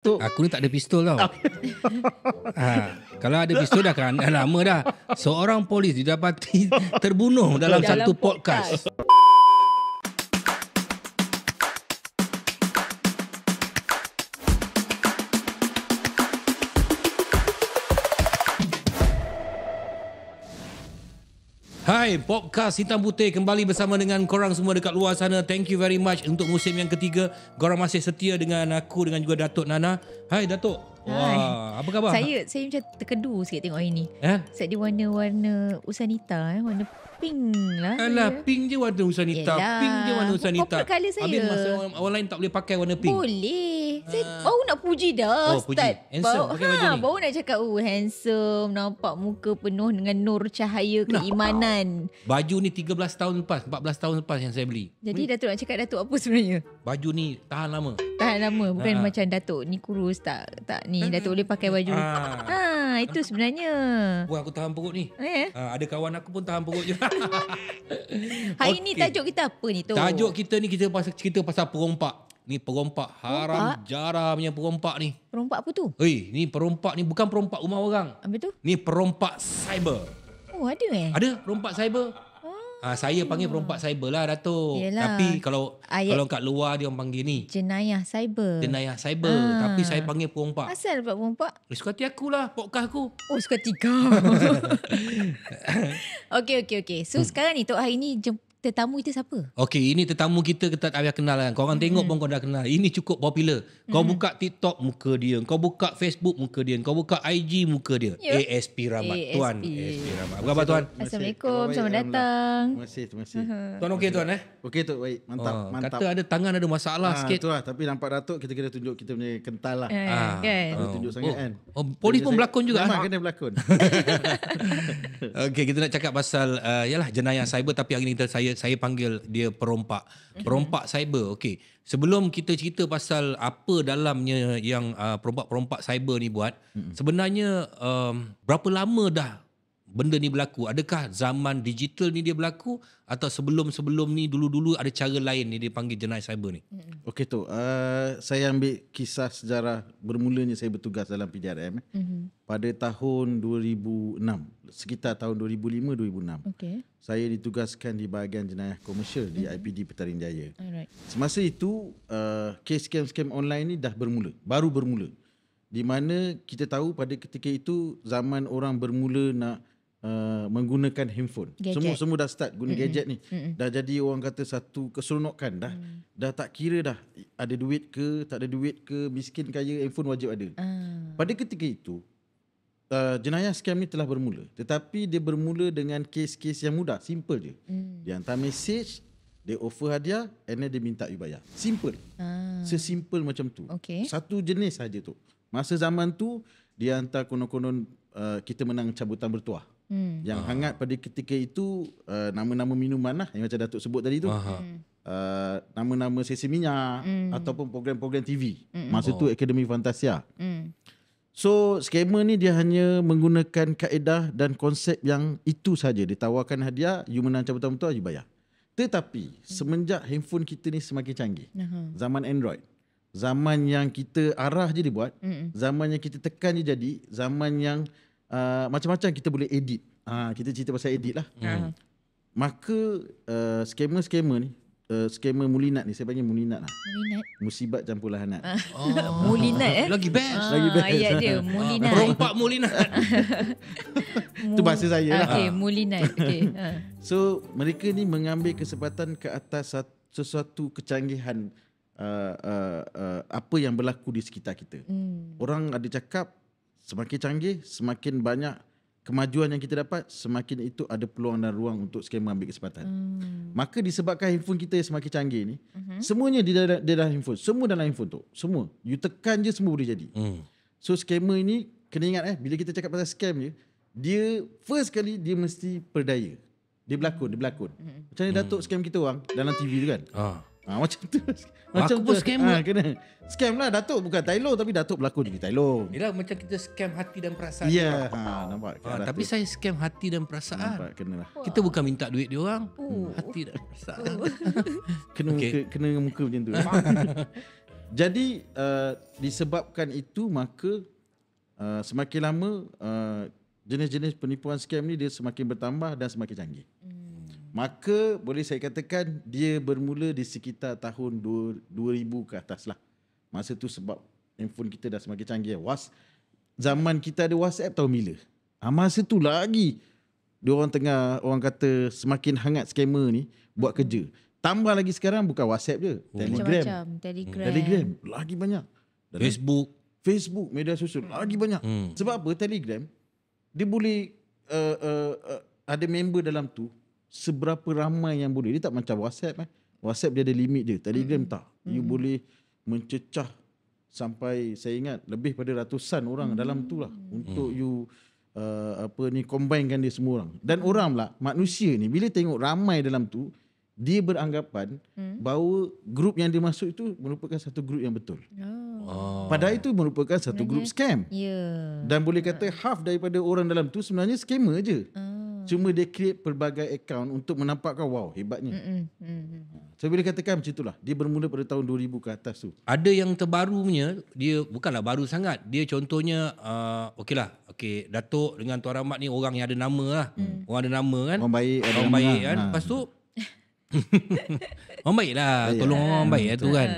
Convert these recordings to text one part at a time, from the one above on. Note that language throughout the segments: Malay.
Aku ni tak ada pistol tau. Kalau ada pistol dah kan dah lama dah. Seorang polis didapati terbunuh dalam satu podcast. Hai, podcast Hitam Putih kembali bersama dengan korang semua dekat luar sana. Thank you very much untuk musim yang ketiga. Korang masih setia dengan aku, dengan juga Datuk Nana. Hai Datuk. Wah, apa khabar? Saya macam terkedu sikit tengok hari ni. Sebab dia warna-warna usanita, warna pink lah. Alah, pink je warna usanita. Yelah, Pink je warna usanita. corporate colour saya. Habis masa orang lain tak boleh pakai warna pink. Boleh. Saya baru nak puji dah. Oh, puji. Handsome pakai baju ni. Baru nak cakap handsome, nampak muka penuh dengan nur cahaya keimanan. Baju ni 13 tahun lepas, 14 tahun lepas yang saya beli. Jadi Datuk nak cakap Datuk apa sebenarnya? Baju ni tahan lama. Tahan lama. Bukan macam Datuk ni kurus tak ni. Datuk boleh pakai baju. Itu sebenarnya. Wah, aku tahan perut ni. Ada kawan aku pun tahan perut je. Hari ni tajuk kita apa ni tu? Tajuk kita ni kita pasal perompak. Ni perompak haram jara punya perompak ni. Perompak apa tu? Ni perompak ni bukan perompak rumah orang. Apa tu? Ni perompak cyber. Oh, ada Ada perompak cyber. Saya panggil perompak cyber lah Datuk. Yelah. Tapi kalau kat luar dia orang panggil ni jenayah cyber. jenayah cyber. Tapi saya panggil perompak. Asal dapat perompak? Suka hati akulah podcast aku. Oh, suka tiga. Okey. So sekarang ni Tok hari ni tetamu kita siapa? Okey, ini tetamu kita tak payah kenal kan. Korang tengok pun kau dah kenal. Ini cukup popular. Kau buka TikTok, muka dia. Kau buka Facebook, muka dia. Kau buka IG, muka dia. ASP Rahmat. Tuan ASP Rahmat. Apa khabar Tuan? Assalamualaikum, selamat datang. Terima kasih. Tuan okey Tuan Okey Tok, baik. Mantap. Kata ada tangan ada masalah sikit. Itulah, tapi nampak Datuk kita kena tunjuk kita punya kental lah. Kan? Tunjuk sangat kan. Polis pun berlakon juga. Memang kena berlakon. Okey, kita nak cakap pasal yalah jenayah cyber, tapi hari ni saya panggil dia perompak. Perompak cyber. Okey. Sebelum kita cerita pasal apa dalamnya yang perompak-perompak cyber ni buat, sebenarnya berapa lama dah benda ni berlaku? Adakah zaman digital ni dia berlaku atau sebelum-sebelum ni dulu-dulu ada cara lain ni dia panggil jenayah cyber ni? Okey Tok, saya ambil kisah sejarah bermulanya saya bertugas dalam PJRM pada tahun 2006, sekitar tahun 2005-2006. Okey. Saya ditugaskan di bahagian jenayah komersial di IPD Petaring Jaya. Alright. Semasa itu kes scam online ni dah baru bermula. Di mana kita tahu pada ketika itu zaman orang bermula nak menggunakan handphone. Gadget. Semua dah start guna gadget ni. Dah jadi orang kata satu keseronokan dah. Dah tak kira dah ada duit ke, tak ada duit ke, miskin kaya, handphone wajib ada. Pada ketika itu jenayah scam ni telah bermula. Tetapi dia bermula dengan kes-kes yang mudah, simple je. Dia hantar message, dia offer hadiah and then dia minta you bayar. Simple. Sesimpel macam tu. Okay. Satu jenis saja tu. Masa zaman tu dia hantar konon-konon kita menang cabutan bertuah. Yang hangat pada ketika itu nama-nama minuman lah yang macam Datuk sebut tadi tu. Nama-nama sesi minyak ataupun program-program TV. Masa tu Akademi Fantasia. So scammer ni dia hanya menggunakan kaedah dan konsep yang itu saja. Dia tawarkan hadiah, you menang cabutan bertuah, you bayar. Tetapi semenjak handphone kita ni semakin canggih, zaman Android, zaman yang kita arah je dia buat, zaman yang kita tekan je jadi, zaman yang macam-macam kita boleh edit. Kita cerita pasal edit lah. Maka scammer ni, scammer mulinat ni, saya panggil mulinat lah. Mulinat. Musibat campur lahanat. Mulinat Lagi best. Ayat dia mulinat. Perompak mulinat. Itu bahasa saya lah. Okey, mulinat. Okey. So mereka ni mengambil kesempatan ke atas sesuatu kecanggihan apa yang berlaku di sekitar kita. Orang ada cakap semakin canggih, semakin banyak kemajuan yang kita dapat, semakin itu ada peluang dan ruang untuk scammer ambil kesempatan. Maka disebabkan handphone kita yang semakin canggih ni, semuanya di dalam handphone. Semua dalam handphone tu. Semua. You tekan je semua boleh jadi. So scammer ini, kena ingat bila kita cakap pasal scam je, dia first kali dia mesti berdaya. Dia berlakon. Macam ni Datuk scam kita orang dalam TV tu kan. Macam tu. Macam aku pun scammer. Kena. Scam lah Datuk, bukan Tailo, tapi Datuk berlakon jadi Tailo. Yelah, macam kita scam hati dan perasaan. Ya, nampak. Tapi saya scam hati dan perasaan. Nampak, kena lah. Kita bukan minta duit dia orang. Hati dan perasaan. Kena muka macam tu. Jadi disebabkan itu maka semakin lama jenis-jenis penipuan scam ni dia semakin bertambah dan semakin canggih. Maka boleh saya katakan dia bermula di sekitar tahun 2000 ke atas lah. Masa tu sebab handphone kita dah semakin canggih. Zaman kita ada WhatsApp tahu bila. Masa tu lagi diorang tengah, orang kata semakin hangat scammer ni buat kerja. Tambah lagi sekarang bukan WhatsApp je, Macam-macam. Telegram lagi banyak. Dan Facebook, media sosial lagi banyak. Sebab apa? Telegram dia boleh ada member dalam tu seberapa ramai yang boleh. Dia tak macam WhatsApp. WhatsApp dia ada limit dia. Telegram tak. You boleh mencecah sampai saya ingat lebih pada ratusan orang dalam tu lah untuk you combinekan dia semua orang. Dan orang pula manusia ni bila tengok ramai dalam tu, dia beranggapan bahawa grup yang dia masuk itu merupakan satu grup yang betul. Padahal itu merupakan satu grup scam. Dan boleh kata half daripada orang dalam tu sebenarnya scammer je. Cuma dia create pelbagai account untuk menampakkan wow hebatnya. Saya boleh katakan macam itulah. Dia bermula pada tahun 2000 ke atas tu. Ada yang terbarunya, dia bukanlah baru sangat. Dia contohnya okey Datuk dengan Tuan Rahmat ni orang yang ada nama lah. Orang ada nama kan. Orang baik kan. Lepas tu orang baik lah, tolong orang baik tu kan.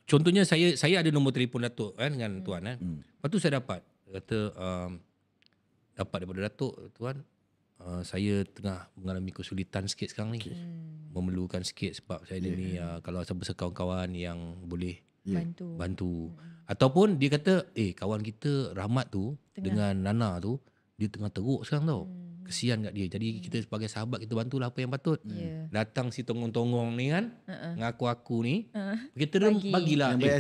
Contohnya saya ada nombor telefon Datuk kan dengan Tuan kan. Lepas tu saya dapat daripada Datuk, Tuan, saya tengah mengalami kesulitan sikit sekarang ni. Memerlukan sikit sebab saya ni kalau ada kawan-kawan yang boleh bantu. Ataupun dia kata, kawan kita Rahmat tu dengan Nana tu dia tengah teruk sekarang tau. Kesian kat dia. Jadi kita sebagai sahabat kita bantulah apa yang patut. Datang si tongong-tongong ni kan, ngaku-aku ni, kita bagilah. Yang baik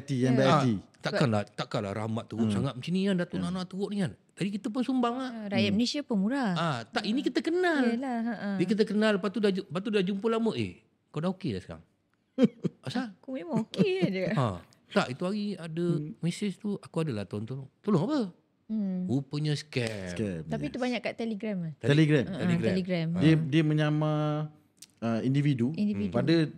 hati. Takkanlah Rahmat teruk sangat macam ni kan, Datuk Nana teruk ni kan. Tadi kita pun sumbang lah. Rakyat Malaysia pemurah. Tak, ini kita kenal. Dia kita kenal, lepas tu dah jumpa lama. Kau dah okey dah sekarang? Asal? Aku memang okey je. Tak, itu hari ada mesej tu, aku adalah tolong apa? Rupanya scam. Tapi itu banyak kat Telegram. Telegram. Dia menyamar individu.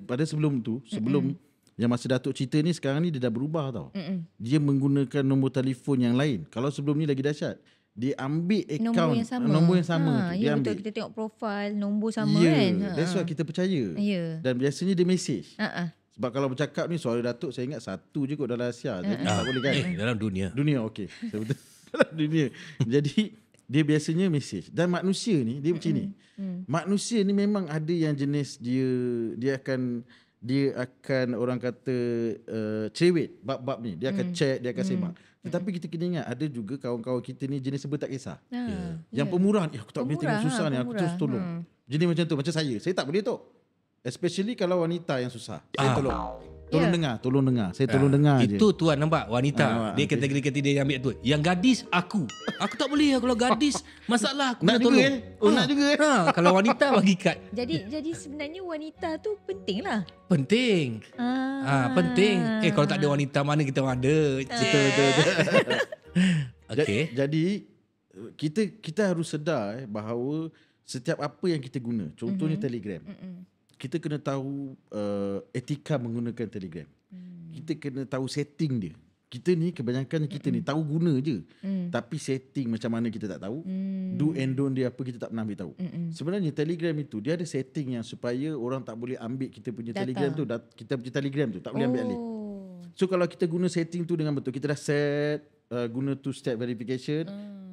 Pada sebelum tu, sebelum yang masa Datuk cerita ni, sekarang ni dia dah berubah tau. Dia menggunakan nombor telefon yang lain. Kalau sebelum ni lagi dahsyat. Dia ambil akaun nombor yang sama. Dia betul, ambil. kita tengok profil nombor sama kan. That's why kita percaya. Dan biasanya dia mesej. Sebab kalau bercakap ni suara Datuk saya ingat satu je kot dalam Asia. Jadi tak boleh kan. Dalam dunia. Dunia okey. Betul. Dalam dunia. Jadi dia biasanya mesej. Dan manusia ni dia macam ni. Manusia ni memang ada yang jenis dia akan orang kata cerewet bab-bab ni. Dia akan chat, dia akan semak. Tetapi kita kena ingat ada juga kawan-kawan kita ni jenis serba tak kisah. Yang pemurah ni, aku tak boleh tengok susah ni, aku terus tolong. Jenis macam tu, macam saya tak boleh tu. Especially kalau wanita yang susah. Saya tolong. Tolong dengar. Saya tolong dengar je. Itu Tuan nampak wanita. Dia kategori dia yang ambil tu. Yang gadis aku tak boleh. Kalau gadis masalah aku nak tolong. Nak juga. Kalau wanita bagi kad. Jadi sebenarnya wanita tu penting lah. Penting. Penting. Kalau tak ada wanita mana kita ada. Betul. Okey. Jadi kita harus sedar bahawa setiap apa yang kita guna, contohnya Telegram. Kita kena tahu etika menggunakan Telegram. Kita kena tahu setting dia. Kita ni kebanyakan kita ni tahu guna je. Tapi setting macam mana kita tak tahu. Do and don't dia apa kita tak pernah ambil tahu. Sebenarnya Telegram itu dia ada setting yang supaya orang tak boleh ambil kita punya data. Telegram tu, kita punya Telegram tu tak boleh ambil alih. So kalau kita guna setting tu dengan betul, kita dah set guna two step verification,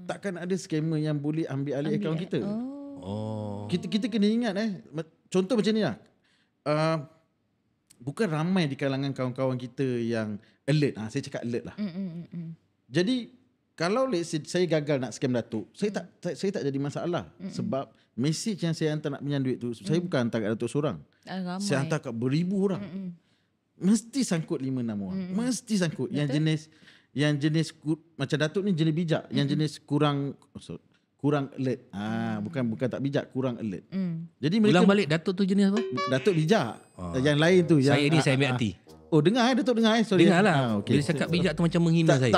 takkan ada scammer yang boleh ambil alih akaun kita. Kita kena ingat contoh macam ni lah. Bukan ramai di kalangan kawan-kawan kita yang alert. Saya cakap alert lah. Jadi kalau let's say saya gagal nak scam Datuk, saya tak jadi masalah. Sebab message yang saya hantar nak pinjam duit tu, saya bukan hantar kat Datuk seorang. Saya hantar kat beribu orang. Mesti sangkut 5-6 orang. Mesti sangkut. Yang jenis macam Datuk ni jenis bijak. Yang jenis kurang alert. Bukan tak bijak, kurang alert. Jadi mereka ulang balik, Datuk tu jenis apa? Datuk bijak. Yang lain tu saya ambil hati. Dengar Datuk dengar. Sorry. Dengar lah. Bila cakap bijak tu macam menghina saya.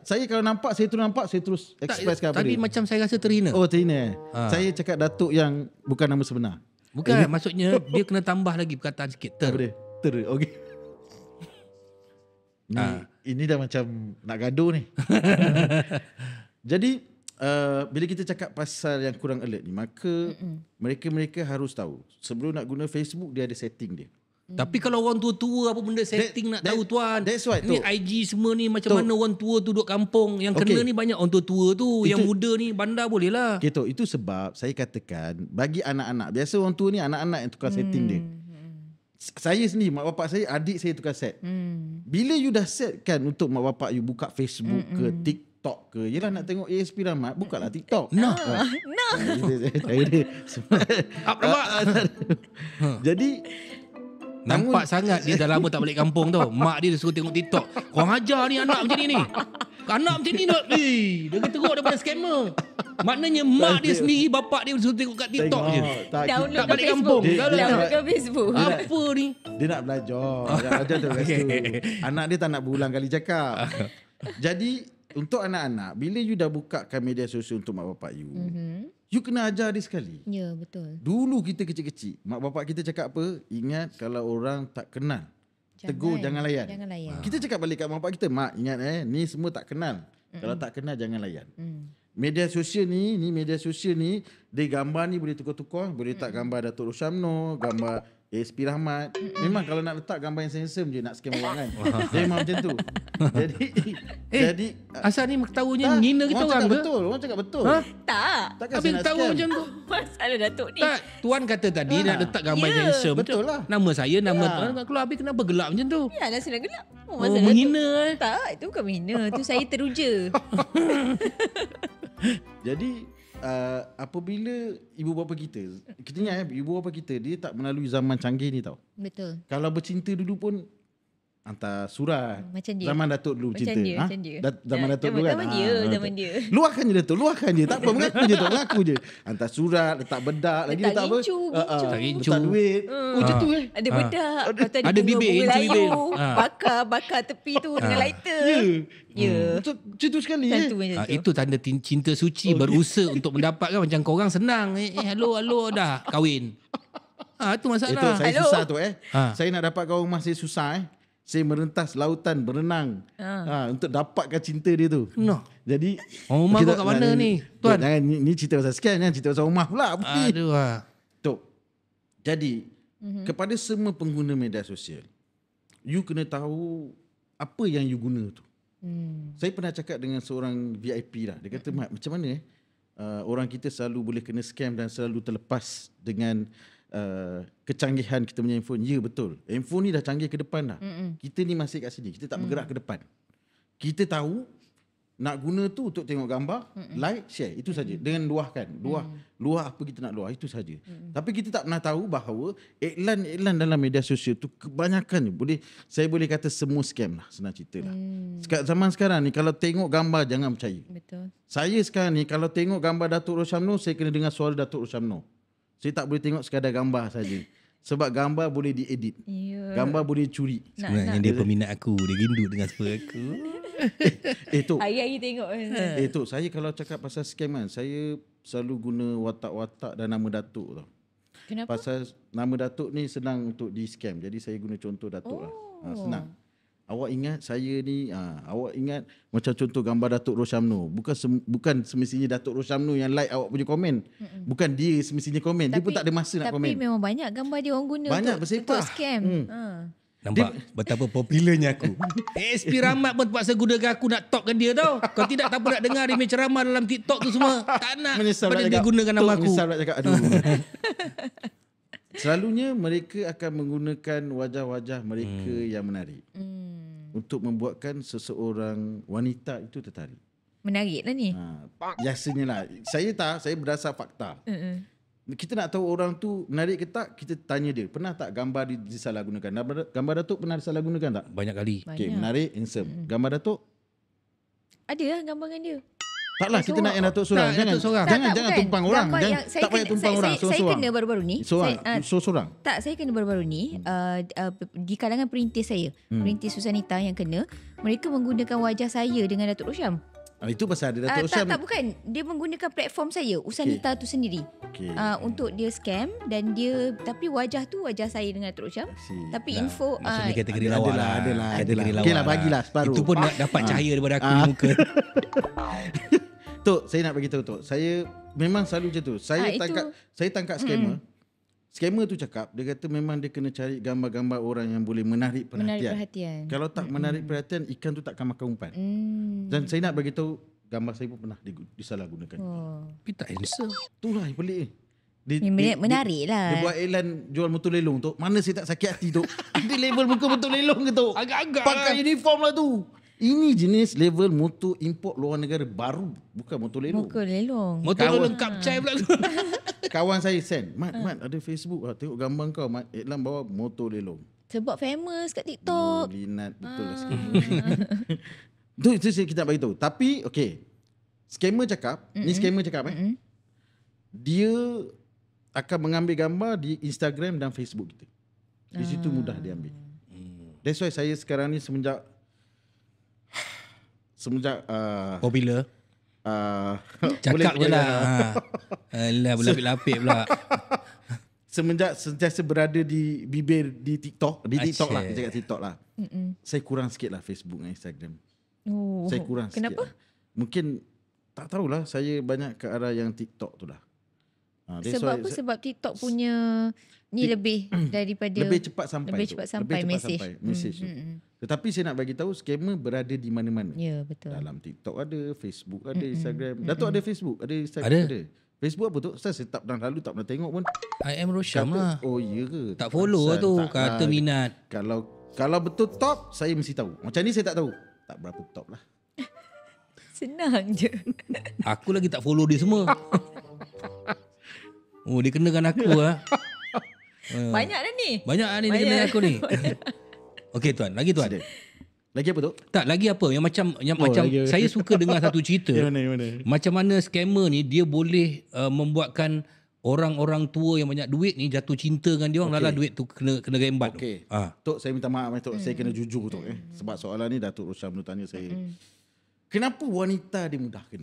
Saya kalau nampak, saya terus express ke apa tadi dia. Macam saya rasa terhina. Terhina. Saya cakap Datuk yang bukan nama sebenar. Bukan, maksudnya dia kena tambah lagi perkataan sikit. Okey. Ini dah macam nak gaduh ni. Jadi bila kita cakap pasal yang kurang alert ni, maka mereka harus tahu sebelum nak guna Facebook dia ada setting dia. Tapi kalau orang tua-tua apa benda setting nak tahu tuan. That's why ni tu. IG semua ni macam mana orang tua tu duduk kampung. Yang kena ni banyak orang tua-tua tu. Yang muda ni bandar boleh lah. Okay, itu sebab saya katakan bagi anak-anak. Biasa orang tua ni anak-anak yang tukar setting dia. Saya sendiri, mak bapak saya, adik saya tukar set. Bila you dah set kan untuk mak bapak you buka Facebook ke TikTok ke. Yelah nak tengok ASP Rahmat, bukalah TikTok. Nah. Jadi nampak sangat dia dah lama tak balik kampung tau. Mak dia suruh tengok TikTok. Korang ajar ni anak macam ni. Anak macam ni dia teruk daripada scammer. Maknanya mak dia sendiri, bapak dia suruh tengok kat TikTok je. Download tak balik kampung. Download ke Facebook. Apa ni? Dia nak belajar. Belajar tu kat situ. Anak dia tak nak berulang kali cakap. Jadi untuk anak-anak, bila you dah bukakan media sosial untuk mak bapak you, you kena ajar dia sekali. Ya, betul. Dulu kita kecil-kecil, mak bapak kita cakap apa? Ingat kalau orang tak kenal, tegur jangan layan. Jangan layan. Kita cakap balik kat mak bapak kita, mak ingat ni semua tak kenal. Kalau tak kenal jangan layan. Media sosial ni dia gambar ni boleh tukar-tukar, boleh letak gambar Datuk Rosyamno, gambar ASP Rahmat. Memang kalau nak letak gambar yang handsome je nak scam orang kan. Dia memang macam tu. Jadi asal ni ketahunya ngina kita orang ke? Betul, orang cakap betul. Tak. Takkan Habis saya nak tahu scam. macam tu. Masalah Datuk ni. Tak, tuan kata tadi nak letak gambar yang handsome. betul lah. Nama saya, nama tuan. Kalau habis kenapa gelap macam tu? Yalah, senang gelap. Menghina Tak, itu bukan menghina. Tu saya teruja. Jadi apabila ibu bapa kita ingat ibu bapa kita dia tak melalui zaman canggih ni tau. Betul. Kalau bercinta dulu pun hantar surat. Macam dia. Zaman Datuk dulu Macam bercinta. dia, macam dia. Zaman Datuk dulu kan. Zaman dia. Luahkan je Datuk, luahkan je. Tak apa, mengaku je. Hantar surat, letak bedak, lagi letak apa? Letak gincu. Letak duit. Macam tu Ada bedak. Lepas tu Ada bibir, bunga gincu bibir. layu. Bakar tepi tu dengan lighter. Ya. Macam tu sekali. Macam tu, macam tu. Itu tanda cinta suci berusaha untuk mendapatkan. Macam korang senang. Halo dah kahwin. Itu masalah. Itu saya Hello. susah tu Saya nak dapat kawan rumah saya susah Saya merentas lautan berenang untuk dapatkan cinta dia tu. No. Jadi rumah kau kat mana ni, tuan? Jangan ni cerita pasal scam, jangan cerita pasal rumah pula. Aduh. Tok. Jadi kepada semua pengguna media sosial, you kena tahu apa yang you guna tu. Saya pernah cakap dengan seorang VIP lah. Dia kata, Mat, macam mana orang kita selalu boleh kena scam dan selalu terlepas dengan kecanggihan kita punya handphone. Ya, betul. Handphone ni dah canggih ke depan dah. Kita ni masih kat sini. Kita tak bergerak ke depan. Kita tahu nak guna tu untuk tengok gambar, like, share. Itu saja. Dengan luahkan. Luah apa kita nak luah. Itu saja. Tapi kita tak pernah tahu bahawa iklan-iklan dalam media sosial tu kebanyakan saya boleh kata semua scam lah. Senang cerita lah. Zaman sekarang ni kalau tengok gambar jangan percaya. Betul. Saya sekarang ni kalau tengok gambar Datuk Rosyamno, saya kena dengar suara Datuk Rosyamno. Saya tak boleh tengok sekadar gambar saja. Sebab gambar boleh diedit. Gambar boleh curi. Sebenarnya dia peminat aku. Dia rindu dengan suara aku. Tok. Hari-hari tengok. Tok, saya kalau cakap pasal scam kan, saya selalu guna watak-watak dan nama Datuk tau. Kenapa? Pasal nama Datuk ni senang untuk di-scam. Jadi saya guna contoh Datuk lah. Senang. Awak ingat saya ni, awak ingat macam contoh gambar Datuk Rosyamno. Bukan semestinya Datuk Rosyamno yang like awak punya komen. Bukan dia semestinya komen. Dia pun tak ada masa nak komen. Tapi memang banyak gambar dia orang guna Banyak untuk bersepah. scam. Nampak betapa popularnya aku. ASP Rahmat pun terpaksa gunakan aku nak talkkan dia tau. Kalau tidak tak apa nak dengar dia punya ceramah dalam TikTok tu semua. Tak nak. Menyesal pada nak dia cakap, gunakan nama aku. Menyesal nak cakap. Aduh. Selalunya mereka akan menggunakan wajah-wajah mereka yang menarik. Untuk membuatkan seseorang wanita itu tertarik. Menarik lah ni. Biasanya lah. Saya berdasar fakta. Kita nak tahu orang tu menarik ke tak, kita tanya dia. Pernah tak gambar disalahgunakan? Gambar Datuk pernah disalahgunakan tak? Banyak kali. Okay, menarik, handsome. Gambar Datuk? Ada lah gambar dengan dia. Taklah, kita nak yang Datuk seorang. Jangan bukan. tumpang orang. Tak payah tumpang orang. Saya kena baru-baru ni. Seorang. Tak, saya kena baru-baru ni di kalangan perintis saya. Perintis Susanita yang kena. Mereka menggunakan wajah saya dengan Datuk Rosyam. Itu pasal ada Datuk Syam. Tak, bukan. Dia menggunakan platform saya, Usanita tu sendiri. Untuk dia scam dan dia, tapi wajah tu wajah saya dengan Datuk Syam. Tapi info maksudnya kategori lawak lah. Kategori lawak. Okeylah, bagilah separuh. Itu pun dapat cahaya daripada aku di muka. Tok, saya nak bagi tahu Tok. Saya memang selalu macam tu. Saya tangkap scammer. Scammer tu cakap, dia kata memang dia kena cari gambar-gambar orang yang boleh menarik perhatian. Kalau tak menarik perhatian, ikan tu takkan makan umpan. Dan saya nak bagi tahu, gambar saya pun pernah disalahgunakan. Tapi tak handsome. Itulah yang pelik. Menarik lah. Dia buat iklan jual motor lelong tu. Mana saya tak sakit hati tu. Ada label muka motor lelong ke tu? Agak-agak pakai uniform lah tu. Ini jenis level motor import luar negara baru. Bukan motor lelong. Motor lelong kapcai pula tu. Kawan saya send, Mat ada Facebook lah, tengok gambar kau, Mat, iklan bawa motor lelong. Sebab famous kat TikTok. Linat betul lah scammer. Itu kita bagi tahu. Tapi scammer cakap, dia akan mengambil gambar di Instagram dan Facebook kita. Di situ mudah dia ambil. That's why saya sekarang ni semenjak popular. Cakap je lah. Alah, berlapik-lapik pula. Semenjak sentiasa berada di bibir di TikTok. Di TikTok lah. Kita cakap TikTok lah. Saya kurang sikit lah Facebook dan Instagram. Saya kurang sikit. Kenapa? Mungkin tak tahulah. Saya banyak ke arah yang TikTok tu lah. Sebab apa? Sebab TikTok punya ni lebih daripada lebih cepat sampai mesej. Tetapi saya nak bagi tahu scammer berada di mana-mana. Ya, betul. Dalam TikTok ada, Facebook ada, Instagram. Datuk ada Facebook, ada Instagram ada. Facebook apa tu? Ustaz saya tak pernah pernah tengok pun. I am Rosham lah. Oh iya ke? Tak follow tu kata minat. Kalau betul top saya mesti tahu. Macam ni saya tak tahu. Tak berapa top lah. Senang je. Aku lagi tak follow dia semua. Oh, dia kenakan aku lah. Banyak dah ni. Banyak ni dia kenakan aku ni. Okey tuan, lagi tuan. Lagi apa tu? Tak, lagi apa? Yang macam saya suka dengar satu cerita. Mana? Macam mana scammer ni dia boleh membuatkan orang-orang tua yang banyak duit ni jatuh cinta dengan dia orang, lala duit tu kena rembat. Okey. Tok, saya minta maaf Tok, saya kena jujur Tok sebab soalan ni Datuk Rosham tanya saya. Kenapa wanita dimudahkan?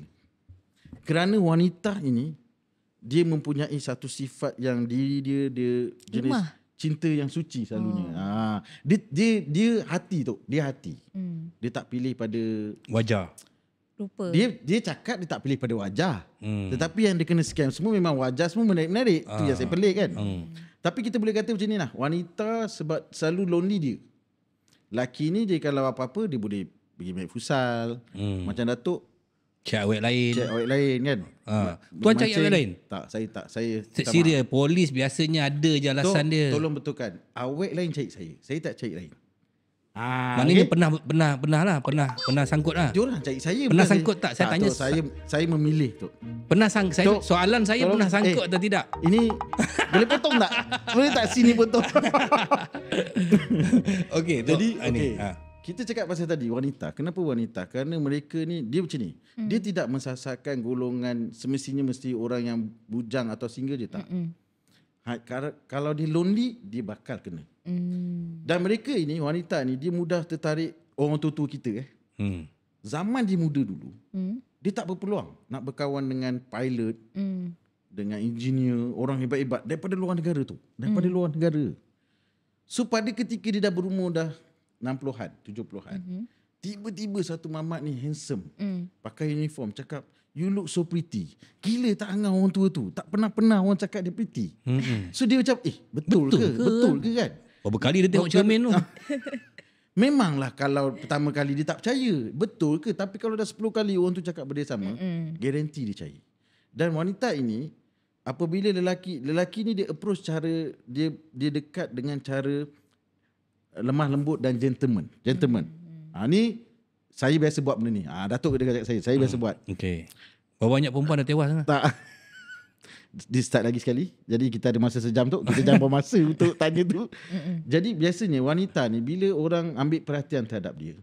Kerana wanita ini dia mempunyai satu sifat yang diri dia jenis cinta yang suci selalunya. Dia hati tu, dia hati. Dia tak pilih pada wajah. Rupa. Dia cakap dia tak pilih pada wajah. Tetapi yang dia kena scam semua memang wajah semua menarik-menarik. Tu yang saya pelik kan. Tapi kita boleh kata macam ni lah. Wanita sebab selalu lonely dia. Laki ni dia kalau apa-apa dia boleh pergi main futsal. Macam Datuk cek awet lain kan. Tuan cari awet lain? Tak, saya tak. Saya serius, polis biasanya ada je alasan dia. Tolong betulkan. Awet lain cari saya. Saya tak cari lain. Maknanya pernah sangkut lah. Dia orang cari saya. Pernah sangkut tak? Saya tanya. Saya memilih tu. Pernah soalan saya pernah sangkut atau tidak? Ini boleh potong tak? Boleh tak sini potong? Okey, jadi kita cakap pasal tadi wanita. Kenapa wanita? Kerana mereka ni dia macam ni. Dia tidak mensasarkan golongan semestinya mesti orang yang bujang atau single je tak. Kalau dia lonely dia bakal kena. Dan mereka ini wanita ni dia mudah tertarik orang tua-tua kita Zaman dia muda dulu dia tak berpeluang nak berkawan dengan pilot, dengan engineer, orang hebat-hebat daripada luar negara tu. Luar negara. So pada ketika dia dah berumur dah 60-an, 70-an. Tiba-tiba satu mamat ni handsome. Pakai uniform, cakap, you look so pretty. Gila tak angah orang tua tu. Tak pernah orang cakap dia pretty. So dia macam, betul ke? Betul ke kan? Berapa kali dia tengok cermin tu? Memanglah kalau pertama kali dia tak percaya. Betul ke? Tapi kalau dah 10 kali orang tu cakap benda sama, garanti dia percaya. Dan wanita ini, apabila lelaki ni dia approach cara, dia dekat dengan cara lemah lembut dan gentleman. Ni saya biasa buat benda ni. Datuk dia cakap saya biasa buat. Okey. Berapa banyak perempuan dah tewas kan? Tak. Dia start lagi sekali. Jadi kita ada masa sejam tu. Kita jangan buang masa untuk tanya tu. Jadi biasanya wanita ni bila orang ambil perhatian terhadap dia,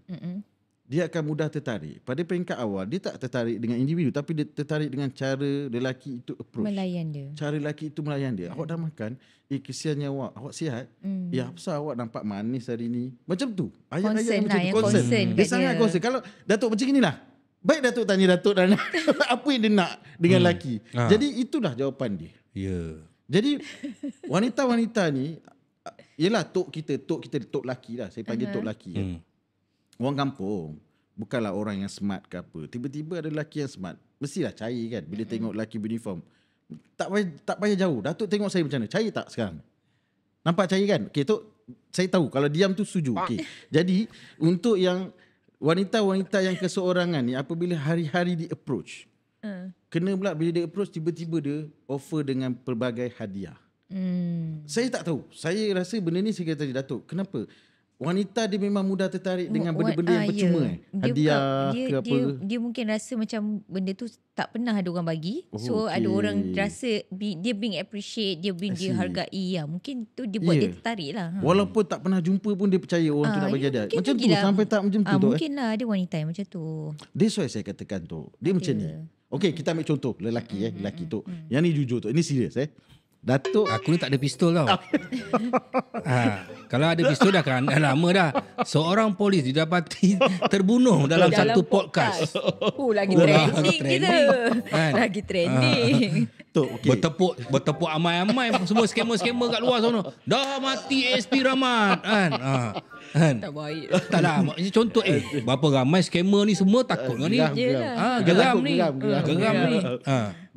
dia akan mudah tertarik. Pada peringkat awal dia tak tertarik dengan individu, tapi dia tertarik dengan cara lelaki itu approach. Melayan dia. Cara lelaki itu melayan dia. Awak dah makan? Kesiannya awak sihat? Ya, apa pasal awak nampak manis hari ni? Macam tu. Ayat-ayat macam tu. Concern Dia sangat concern. Kalau Datuk macam inilah. Baik Datuk tanya Datuk dan apa yang dia nak dengan lelaki. Jadi itulah jawapan dia. Ya. Jadi wanita-wanita ni, yelah tok lelaki lah. Saya panggil tok lelaki. Orang kampung, bukanlah orang yang smart ke apa. Tiba-tiba ada lelaki yang smart. Mestilah cair kan bila tengok lelaki beruniform. Tak payah jauh. Datuk tengok saya macam mana? Cair tak sekarang? Nampak cair kan? Okay, Tok, saya tahu kalau diam tu setuju. Okay. Jadi untuk yang wanita-wanita yang keseorangan ni, apabila hari-hari di approach, kena pula bila dia approach, tiba-tiba dia offer dengan pelbagai hadiah. Saya tak tahu. Saya rasa benda ni saya kata tadi Datuk. Kenapa? Wanita dia memang mudah tertarik dengan benda-benda yang percuma. Hadiah ke apa. Dia mungkin rasa macam benda tu tak pernah ada orang bagi. So ada orang rasa dia being appreciate, dia hargai. Ya, mungkin tu dia buat dia tertarik lah. Walaupun tak pernah jumpa pun dia percaya orang tu nak bagi hadiah. Macam tu sampai tak macam tu. Mungkin lah ada wanita yang macam tu. That's why saya katakan tu. Dia macam ni. Okay, kita ambil contoh lelaki lelaki tu. Yang ni jujur tu. Ini serius Datuk. Aku ni tak ada pistol tau. Kalau ada pistol dah lama dah. Seorang polis didapati terbunuh dalam satu podcast. Lagi trending kita. Lagi trending. Bertepuk amai-amai semua skamer-skamer kat luar sana. Dah mati ASP Rahmat kan. Tak baik. Taklah, contoh berapa ramai skamer ni semua takut dengan ni. Geram ni.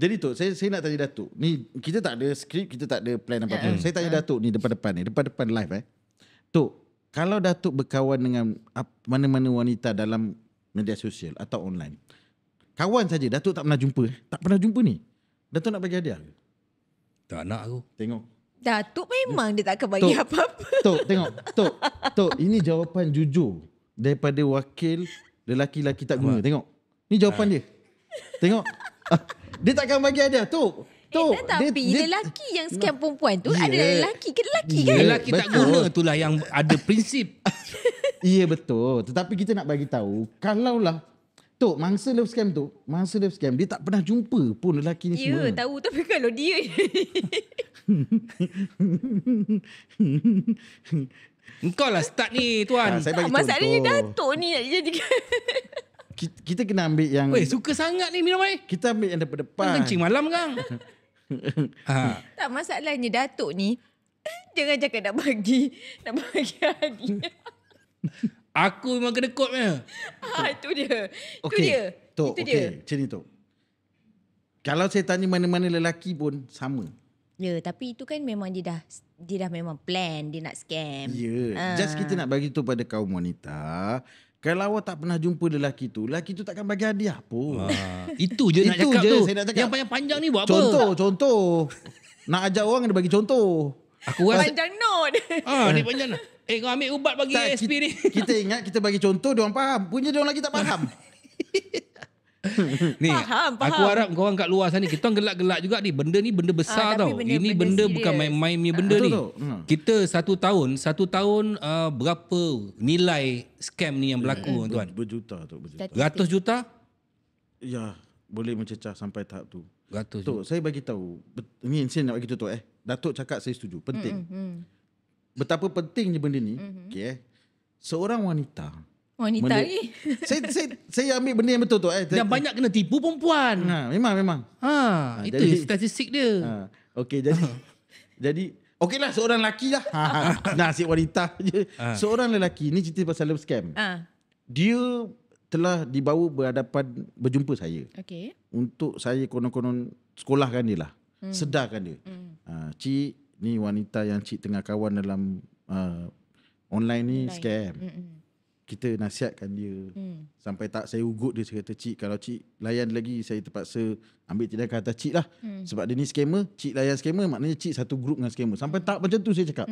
Jadi tu saya nak tanya Datuk. Ni kita tak ada skrip, kita tak ada plan apa-apa. Saya tanya Datuk ni depan-depan live Tok, kalau Datuk berkawan dengan mana-mana wanita dalam media sosial atau online, kawan saja Datuk tak pernah jumpa. Tak pernah jumpa ni. Datuk nak bagi hadiah ke? Tak nak aku. Tengok. Datuk memang dia tak akan bagi apa-apa. Tok, tengok. Tok, ini jawapan jujur daripada wakil lelaki-lelaki tak guna. Tengok. Ni jawapan dia. Tengok. Dia takkan bagi hadiah, Tok. Tapi lelaki yang scam perempuan tu adalah lelaki ke lelaki kan? Lelaki tak guna itulah yang ada prinsip. Ya betul. Tetapi kita nak bagi tahu, kalaulah Tok, mangsa love scam dia tak pernah jumpa pun lelaki ni semua. Ya, tahu tapi kalau dia Engkau lah start ni tuan. Saya bagi masalahnya contoh. Datuk ni nak jadi Kita kena ambil yang Suka sangat ni minum air. kita ambil yang depan-depan. Kencing malam kang. Tak, masalahnya Datuk ni jangan cakap nak bagi hadiah. Aku memang kena kod punya. Itu dia. Okey. Tok, Itu dia. macam ni Tok. Kalau saya tanya mana-mana lelaki pun sama. Ya, tapi itu kan memang dia dah memang plan dia nak scam. Ya. Just kita nak bagi tu pada kaum wanita. Kalau awak tak pernah jumpa lelaki tu takkan bagi hadiah pun. Itu je nak Itu cakap je tu. saya nak cakap. Yang panjang-panjang ni buat apa? Contoh. Nak ajar orang dia bagi contoh. Aku rasa Panjang note. ni panjang. Kau ambil ubat bagi ASP ni. Kita ingat kita bagi contoh dia orang faham. Punya dia orang lagi tak faham. Ni, Faham. aku harap korang kat luar sana, kita orang gelak-gelak juga ni. Benda ni benda besar tau. tapi Ini benda serius. bukan main-main punya benda Betul ni. tu. Kita satu tahun berapa nilai scam ni yang berlaku tuan? Berjuta tu. Ratus juta? Ya, boleh mencecah sampai tahap tu. Ratus Tok, saya bagi tahu. Ni saya nak bagi tahu Tok. Datuk cakap saya setuju. Penting. Betapa pentingnya benda ni. Okay, seorang wanita ni. Saya ambil benda yang betul tu. Dan banyak kena tipu perempuan. Memang. Itu jadi- statistik dia. Okey, jadi okeylah seorang lelaki lah. Nasib wanita je. Seorang lelaki ni cerita pasal love scam. Dia telah dibawa berjumpa saya. Okey. Untuk saya konon-konon sekolahkan dia lah. Sedarkan dia. Cik, ni wanita yang cik tengah kawan dalam online ni scam. Kita nasihatkan dia. Sampai tak saya ugut dia. Saya kata, cik kalau cik layan lagi, saya terpaksa ambil tindakan atas cik lah. Sebab dia ni scammer, cik layan scammer, maknanya cik satu grup dengan scammer. Sampai tak macam tu saya cakap.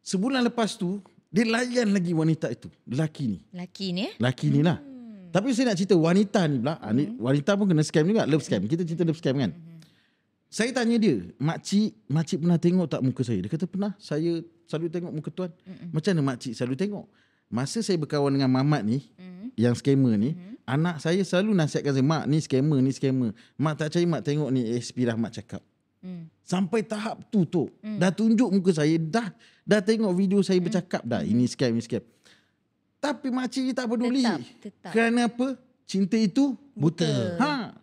Sebulan lepas tu, dia layan lagi wanita itu. Lelaki ni lah. Tapi saya nak cerita wanita ni pula. Wanita pun kena scam juga. Love scam. Kita cerita love scam kan. Saya tanya dia, makcik pernah tengok tak muka saya? Dia kata pernah. Saya selalu tengok muka tuan. Macam mana makcik selalu tengok? Masa saya berkawan dengan Mamat ni, yang scammer ni, anak saya selalu nasihatkan saya, mak ni scammer. Mak tak percaya, mak tengok ni ASP Rahmat cakap. Sampai tahap tu Tok. Dah tunjuk muka saya, dah tengok video saya bercakap dah. Ini scam. Tapi makcik ni tak peduli. Tetap. Kerana apa? cinta itu Buta. Ha.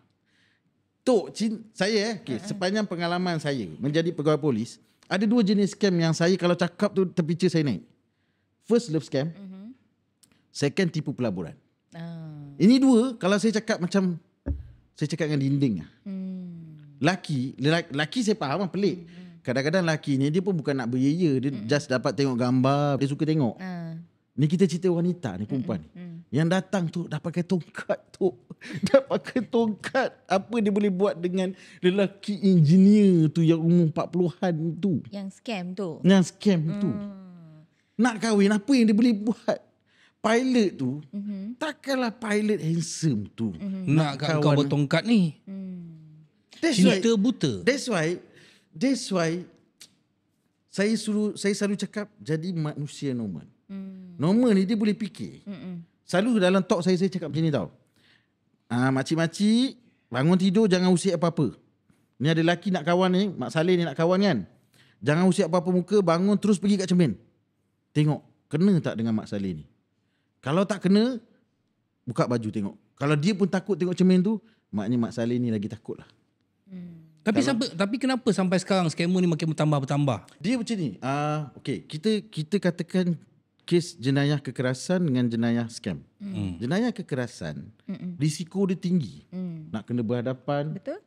Tok, saya sepanjang pengalaman saya menjadi pegawai polis, ada 2 jenis scam yang saya kalau cakap tu terpicit saya naik. First, love scam. Second, tipu pelaburan. Ini 2 kalau saya cakap macam saya cakap dengan dinding lah. Laki saya faham lah, pelik. Kadang-kadang laki ni dia pun bukan nak beria, dia just dapat tengok gambar, dia suka tengok. Ni kita cerita wanita ni, perempuan ni. Yang datang tu dah pakai tongkat tu. Dah pakai tongkat. Apa dia boleh buat dengan lelaki engineer tu yang umur 40-an tu. Yang scam tu. Yang scam tu. Nak kahwin, apa yang dia boleh buat? Pilot tu, takkanlah pilot handsome tu. Nak kat kau bertongkat ni. Cinta buta. That's why saya selalu cakap jadi manusia normal. Normal ni dia boleh fikir. Selalu dalam talk saya cakap macam ni tau. Makcik-makcik bangun tidur jangan usik apa-apa. Ni ada lelaki nak kawan ni, Mak Saleh ni nak kawan kan. Jangan usik apa-apa muka, bangun terus pergi kat cermin. Tengok kena tak dengan Mak Saleh ni. Kalau tak kena, buka baju tengok. Kalau dia pun takut tengok cermin tu, maknanya Mak Saleh ni lagi takut lah. Tapi kenapa sampai sekarang scammer ni makin bertambah? Dia macam ni. Okay, kita katakan kes jenayah kekerasan dengan jenayah scam. Jenayah kekerasan, risiko dia tinggi. Nak kena berhadapan. Betul.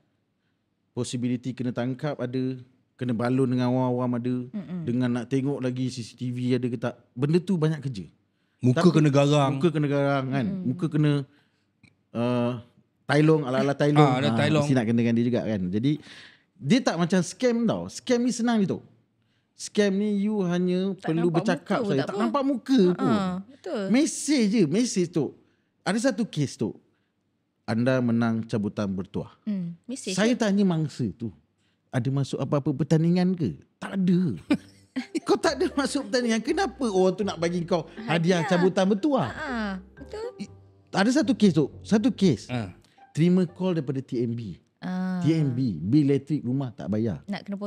Possibility kena tangkap ada. Kena balon dengan awam-awam ada. Dengan nak tengok lagi CCTV ada ke tak. Benda tu banyak kerja. Muka kena garang. Muka kena garang kan. Muka kena tailong, ala-ala tailong. Ada tailong. Mesti nak kena dengan dia juga kan. Jadi dia tak macam scam tau. Scam ni senang gitu. Scam ni you hanya Tak perlu nampak bercakap muka saja. tak Tak apa. nampak muka pun. Betul. Mesej tu. Ada satu kes tu. Anda menang cabutan bertuah. Mesej. Saya tanya mangsa tu. Ada masuk apa-apa pertandingan ke? Tak ada. Kau tak ada masuk pertandingan. Kenapa orang tu nak bagi kau hadiah cabutan bertuah? Betul. Ada satu kes tu. Satu kes. Terima call daripada TMB. TMB, bil elektrik rumah tak bayar. Nak kena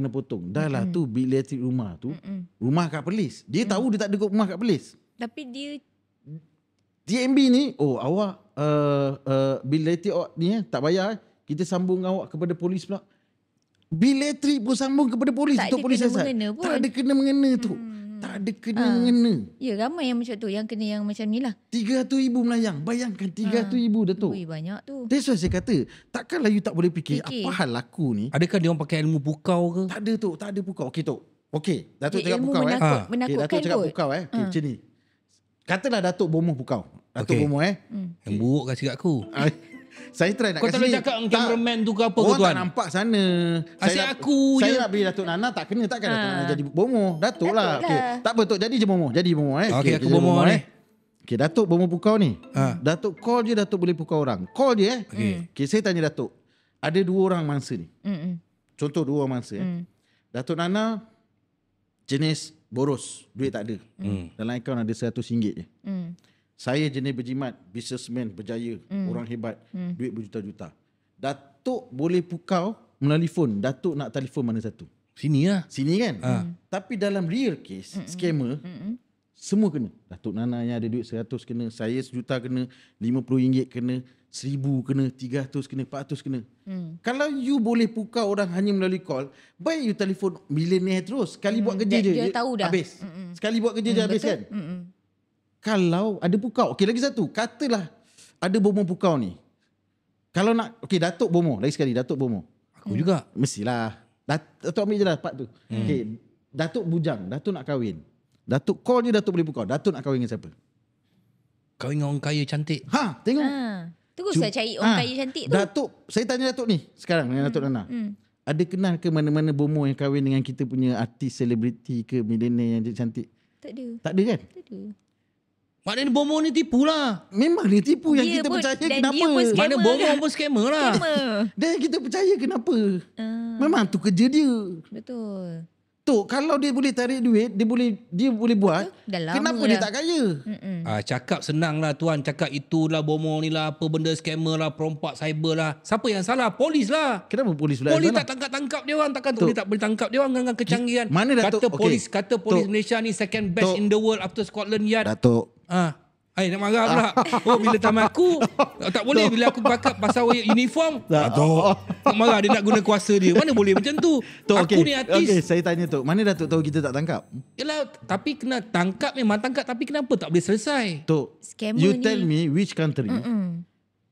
potong. Dah lah tu bil elektrik rumah tu. Rumah kat Perlis. Dia tahu dia tak ada rumah kat Perlis. Tapi dia TMB ni, awak bil elektrik awak ni tak bayar. Kita sambung awak kepada polis pula. Bil elektrik pun sambung kepada polis. Tak untuk ada polis kena-mengena pun. Tak ada kena-mengena tu. Tak ada kena-mengena. ya ramai yang macam tu. Yang kena yang macam ni lah. 300,000 melayang. Bayangkan 300,000 Datuk. Ui, banyak tu. That's why saya kata, takkanlah you tak boleh fikir apa hal laku ni. Adakah dia orang pakai ilmu pukau ke? Tak ada tu, tak ada pukau. Okey Tok. Okey, Datuk Dia cakap ilmu pukau menakut, Okay, menakutkan Datuk cakap kot. pukau Okay, macam ni. Katalah Datuk bomoh pukau. Datuk bomoh Yang buruk kat cakap aku. Saya try nak Kau tak boleh kasi. cakap dengan cameraman tu ke apa ke Orang tuan? tak nampak sana. Asyik aku Saya je. nak beri Datuk Nana tak kena. Takkan Datuk Nana jadi bomoh. Datuk lah. Datuk Okay. lah. Tak apa Tok, jadi je bomoh. Jadi bomoh Okey, aku jadi bomoh ni. Okay, Datuk bomoh pukau ni. Datuk call je, Datuk boleh pukau orang. Call je Okay, saya tanya Datuk. Ada 2 orang mangsa ni. Contoh 2 orang mangsa Datuk Nana jenis boros, duit tak ada. Dalam akaun ada RM100 je. Saya jenis berjimat, businessman berjaya, orang hebat, duit berjuta-juta. Datuk boleh pukau melalui phone. Datuk nak telefon mana satu? Sini lah. Sini kan? Tapi dalam real case, scammer, semua kena. Datuk Nana yang ada duit 100 kena, saya sejuta kena, RM50 kena, 1000 kena, 300 kena, 400 kena. Kalau you boleh pukau orang hanya melalui call, baik you telefon milenial terus. Sekali buat kerja je, dia tahu dah. habis. Sekali buat kerja je habis kan? Kalau ada pukau, okey lagi satu, katalah ada bomoh pukau ni. Kalau nak, okey Datuk bomoh, lagi sekali Datuk bomoh. Aku juga. Mestilah. Datuk ambil je lah part tu. Okey, Datuk bujang, Datuk nak kahwin. Datuk call je, Datuk boleh pukau. Datuk nak kahwin dengan siapa? Kahwin dengan orang kaya cantik. Tengok. Terus saya cari orang kaya cantik tu. Datuk, saya tanya Datuk ni sekarang dengan Datuk Nana. Ada kenal ke mana-mana bomoh yang kahwin dengan kita punya artis selebriti ke milenial yang cantik? Tak ada. Tak ada kan? Tak ada. Maknanya bomoh ni tipu lah. Memang dia tipu yang Dia kita pun- percaya dan kenapa? dia pun scammer. Mana bomoh pun scammer lah. Dan yang kita percaya kenapa? Memang tu kerja dia. Betul. Tok, kalau dia boleh tarik duit, dia boleh buat. Dah lama Kenapa dah. dia tak kaya? Cakap senang lah tuan. Cakap itulah bomoh ni lah. Apa benda scammer lah. Perompak cyber lah. Siapa yang salah? Polis lah. Kenapa polis pula? Polis yang tak salah? tangkap-tangkap dia orang. Takkan polis tak boleh tangkap dia orang dengan kecanggihan. Mana Datuk? Kata polis Okey. Malaysia ni second best Tok. in the world after Scotland Yard. Datuk, Nak marah pula. Oh, bila time aku. Tak boleh bila aku pakai pasal uniform. Tok. Nak marah dia nak guna kuasa dia. Mana boleh macam tu? Tok, Aku ni artis. Okay, saya tanya Tok. Mana Datuk tahu kita tak tangkap? Yalah, tapi kena tangkap memang tangkap. Tapi kenapa tak boleh selesai? Tok, Scammer you ni. tell me which country